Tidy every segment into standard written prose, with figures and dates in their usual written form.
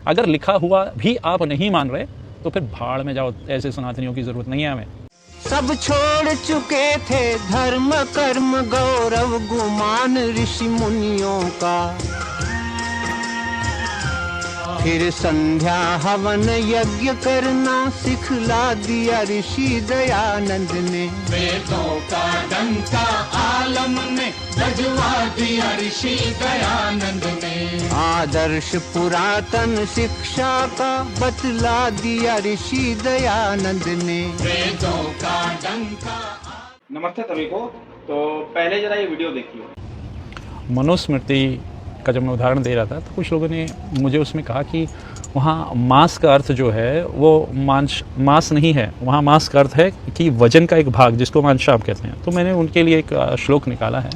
अगर लिखा हुआ भी आप नहीं मान रहे तो फिर भाड़ में जाओ, ऐसे सनातनियों की जरूरत नहीं है हमें। सब छोड़ चुके थे धर्म कर्म गौरव गुमान ऋषि मुनियों का, फिर संध्या हवन यज्ञ करना सिखला दिया ऋषि दयानंद ने। वेदों का डंका आलम ने बजवा दिया ऋषि दयानंद ने। आदर्श पुरातन शिक्षा का बतला दिया ऋषि दयानंद ने। वेदों का डंका। नमस्ते सभी को। तो पहले जरा ये वीडियो देखिए। मनुस्मृति का जब मैं उदाहरण दे रहा था तो कुछ लोगों ने मुझे उसमें कहा कि वहाँ मास का अर्थ जो है वो मास नहीं है, वहाँ मास का अर्थ है कि वजन का एक भाग जिसको मांशाप कहते हैं। तो मैंने उनके लिए एक श्लोक निकाला है।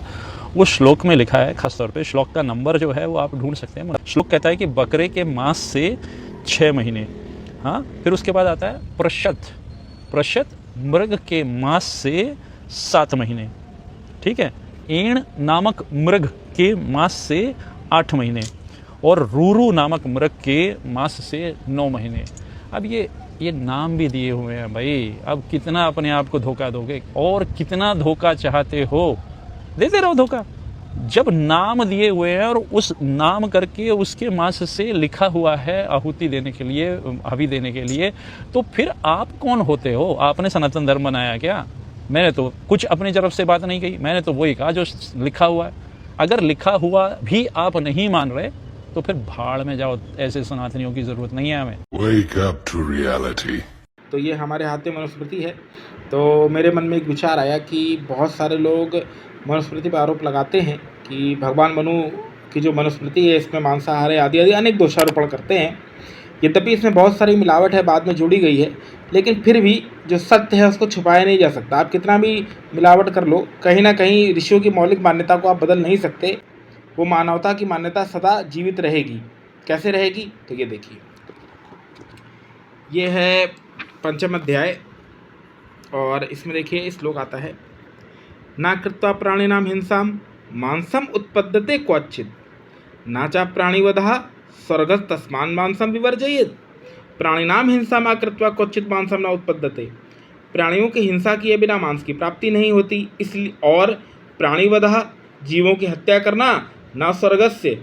वो श्लोक में लिखा है, खासतौर पे श्लोक का नंबर जो है वो आप ढूंढ सकते हैं। श्लोक कहता है कि बकरे के मांस से 6 महीने, हाँ। फिर उसके बाद आता है प्रशत मृग के मांस से 7 महीने, ठीक है। ईण नामक मृग के मांस से 8 महीने और रूरू नामक मृग के मांस से 9 महीने। अब ये नाम भी दिए हुए हैं भाई। अब कितना अपने आप को धोखा दोगे और कितना धोखा चाहते हो, देते रहो धोखा। जब नाम दिए हुए हैं और उस नाम करके उसके मांस से लिखा हुआ है आहुति देने के लिए, हवि देने के लिए, तो फिर आप कौन होते हो? आपने सनातन धर्म बनाया क्या? मैंने तो कुछ अपनी तरफ से बात नहीं कही, मैंने तो वही कहा जो लिखा हुआ है। अगर लिखा हुआ भी आप नहीं मान रहे तो फिर भाड़ में जाओ, ऐसे सनातनियों की जरूरत नहीं है हमें। Wake up to reality. तो ये हमारे हाथ में मनुस्मृति है। तो मेरे मन में एक विचार आया कि बहुत सारे लोग मनुस्मृति पर आरोप लगाते हैं कि भगवान मनु की जो मनुस्मृति है इसमें मांसाहार आदि अनेक दोषारोपण करते हैं। यद्यपि इसमें बहुत सारी मिलावट है, बाद में जोड़ी गई है, लेकिन फिर भी जो सत्य है उसको छुपाया नहीं जा सकता। आप कितना भी मिलावट कर लो, कहीं ना कहीं ऋषियों की मौलिक मान्यता को आप बदल नहीं सकते। वो मानवता की मान्यता सदा जीवित रहेगी। कैसे रहेगी? तो ये देखिए, ये है 5वां अध्याय और इसमें देखिए श्लोक आता है, ना कृत्वा प्राणिनाम हिंसाम मांसम उत्पद्यते क्वचित, ना चा प्राणिवधः स्वर्गस् तस्मान् मांसम विवर्जयेत्। प्राणिनाम हिंसा मा कृत्वा क्वचित मांसम न उत्पद्यते। प्राणियों की हिंसा किए बिना मांस की प्राप्ति नहीं होती, इसलिए और प्राणिवधः जीवों की हत्या करना न स्वर्गस्य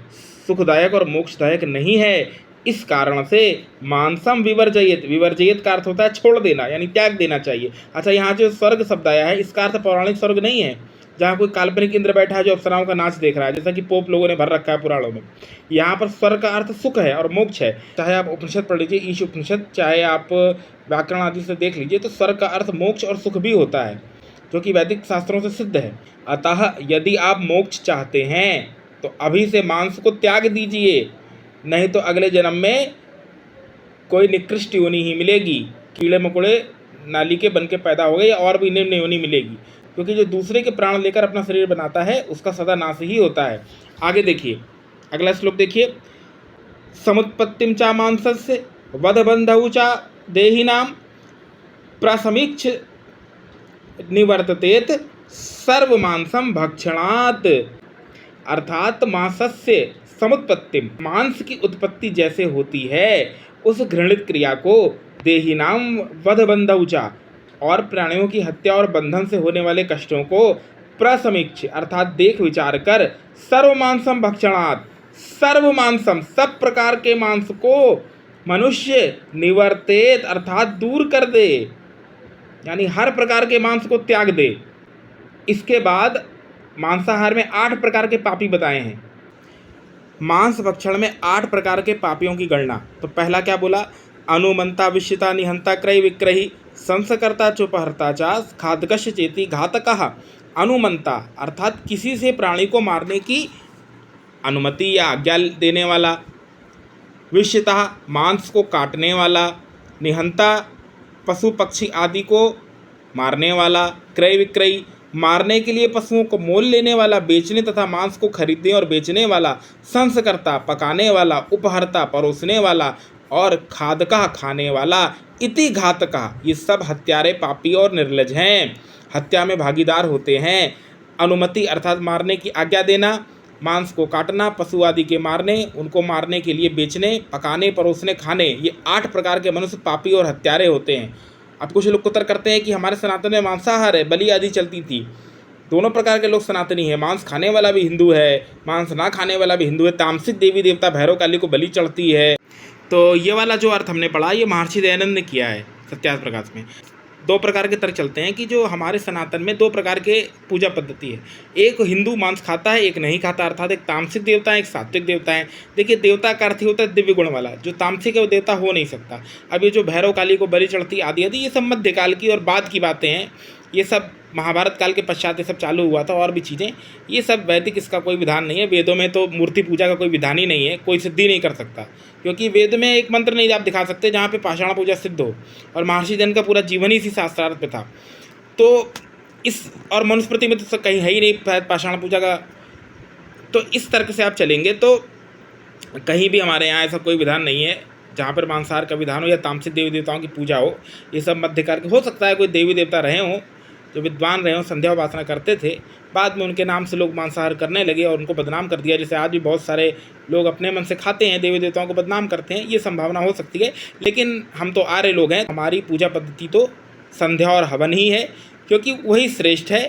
सुखदायक और मोक्षदायक नहीं है। इस कारण से मांसम विवर्जयेत्, विवर्जयेत् का अर्थ होता है छोड़ देना, यानी त्याग देना चाहिए। अच्छा, यहाँ जो स्वर्ग शब्द आया है इसका अर्थ पौराणिक स्वर्ग नहीं है जहाँ कोई काल्पनिक इंद्र बैठा है जो अप्सराओं का नाच देख रहा है, जैसा कि पोप लोगों ने भर रखा है पुराणों में। यहाँ पर स्वर्ग का अर्थ सुख है और मोक्ष है। चाहे आप उपनिषद पढ़ लीजिए, ईश उपनिषद, चाहे आप व्याकरण आदि से देख लीजिए, तो स्वर्ग का अर्थ मोक्ष और सुख भी होता है, जो कि वैदिक शास्त्रों से सिद्ध है। अतः यदि आप मोक्ष चाहते हैं तो अभी से मांस को त्याग दीजिए, नहीं तो अगले जन्म में कोई निकृष्ट योनि ही मिलेगी। कीड़े मकोड़े नाली के बन के पैदा हो गए या और भी निम्न योनि मिलेगी, क्योंकि जो दूसरे के प्राण लेकर अपना शरीर बनाता है उसका सदा नाश ही होता है। आगे देखिए, अगला श्लोक देखिए, समुत्पत्तिम चा मांसस्य वधबंधौ चा देहिनाम प्रसमीक्ष निवर्ततेत सर्व मांसम भक्षणात्। अर्थात मांसस्य समुत्पत्तिम, मांस की उत्पत्ति जैसे होती है उस घृणित क्रिया को देहिनाम वधबंधौ चा, और प्राणियों की हत्या और बंधन से होने वाले कष्टों को प्रसमीक्ष अर्थात देख विचार कर सर्व मांसम भक्षणात्, सर्व मांसम सब प्रकार के मांस को मनुष्य निवर्तेत अर्थात दूर कर दे, यानी हर प्रकार के मांस को त्याग दे। इसके बाद मांसाहार में 8 प्रकार के पापी बताए हैं। मांस भक्षण में 8 प्रकार के पापियों की गणना। तो पहला क्या बोला? अनुमंता विश्यता निहंता क्रय विक्रयी संसकर्ता चोपहर्ता चा घातकश चेती घातकः। अनुमंता अर्थात किसी से प्राणी को मारने की अनुमति या आज्ञा देने वाला, विश्यता मांस को काटने वाला, निहंता पशु पक्षी आदि को मारने वाला, क्रय विक्रयी मारने के लिए पशुओं को मोल लेने वाला, बेचने तथा मांस को खरीदने और बेचने वाला, संस्कर्ता पकाने वाला, उपहर्ता परोसने वाला और खादका खाने वाला, इति घातका ये सब हत्यारे पापी और निर्लज हैं, हत्या में भागीदार होते हैं। अनुमति अर्थात मारने की आज्ञा देना, मांस को काटना, पशु आदि के मारने, उनको मारने के लिए बेचने, पकाने, परोसने, खाने, ये 8 प्रकार के मनुष्य पापी और हत्यारे होते हैं। अब कुछ लोग उत्तर करते हैं कि हमारे सनातन में मांसाहार है, बलि आदि चलती थी। दोनों प्रकार के लोग सनातनी हैं, मांस खाने वाला भी हिंदू है, मांस ना खाने वाला भी हिंदू है। तामसिक देवी देवता भैरव काली को बलि चढ़ती है। तो ये वाला जो अर्थ हमने पढ़ा ये महर्षि दयानंद ने किया है सत्यार्थ प्रकाश में। 2 प्रकार के तर्क चलते हैं कि जो हमारे सनातन में 2 प्रकार के पूजा पद्धति है। एक हिंदू मांस खाता है, एक नहीं खाता, अर्थात एक तामसिक देवता है, एक सात्विक देवता है। देखिए, देवता का अर्थ ही होता है दिव्य गुण वाला, जो तामसिक है वो देवता हो नहीं सकता। अब ये जो भैरव काली को बलि चढ़ती आदि आदि, ये सब मध्यकाल की और बाद की बातें हैं। ये सब महाभारत काल के पश्चात ये सब चालू हुआ था। और भी चीज़ें, ये सब वैदिक इसका कोई विधान नहीं है। वेदों में तो मूर्ति पूजा का कोई विधान ही नहीं है, कोई सिद्धि नहीं कर सकता, क्योंकि वेद में एक मंत्र नहीं आप दिखा सकते जहाँ पे पाषाण पूजा सिद्ध हो। और महर्षि दयानंद का पूरा जीवन ही इसी शास्त्रार्थ पे था। तो इस और मनुस्मृति में तो कहीं है ही नहीं पाषाण पूजा का। तो इस तर्क से आप चलेंगे तो कहीं भी हमारे यहाँ ऐसा कोई विधान नहीं है जहाँ पर मांसाहार का विधान हो या तामसिक देवी देवताओं की पूजा हो। ये सब मध्यकाल के हो सकता है कोई देवी देवता रहे हों, जो विद्वान रहे हों, संध्या उपासना करते थे, बाद में उनके नाम से लोग मांसाहार करने लगे और उनको बदनाम कर दिया। जैसे आज भी बहुत सारे लोग अपने मन से खाते हैं, देवी देवताओं को बदनाम करते हैं, ये संभावना हो सकती है। लेकिन हम तो आर्य लोग हैं, हमारी पूजा पद्धति तो संध्या और हवन ही है, क्योंकि वही श्रेष्ठ है।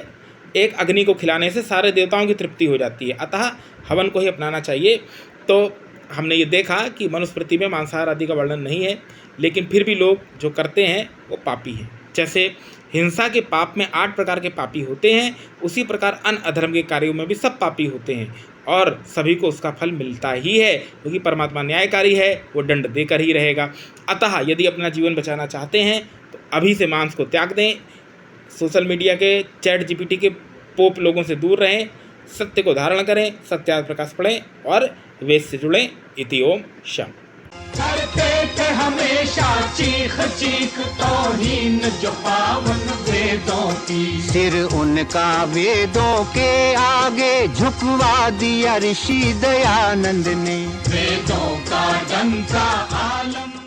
एक अग्नि को खिलाने से सारे देवताओं की तृप्ति हो जाती है, अतः हवन को ही अपनाना चाहिए। तो हमने ये देखा कि मनुस्मृति में मांसाहार आदि का वर्णन नहीं है, लेकिन फिर भी लोग जो करते हैं वो पापी हैं। जैसे हिंसा के पाप में 8 प्रकार के पापी होते हैं, उसी प्रकार अन्य अधर्म के कार्यों में भी सब पापी होते हैं और सभी को उसका फल मिलता ही है, क्योंकि परमात्मा न्यायकारी है, वो दंड देकर ही रहेगा। अतः यदि अपना जीवन बचाना चाहते हैं तो अभी से मांस को त्याग दें, सोशल मीडिया के चैट जीपीटी के पोप लोगों से दूर रहें, सत्य को धारण करें, सत्यार्थ प्रकाश पढ़ें और वेद से जुड़ें। इति ओम शम। करते थे हमेशा चीख चीख तौहीन जो पावन वेदों की, सिर उनका वेदों के आगे झुकवा दिया ऋषि दयानंद ने। वेदों का डंका आलम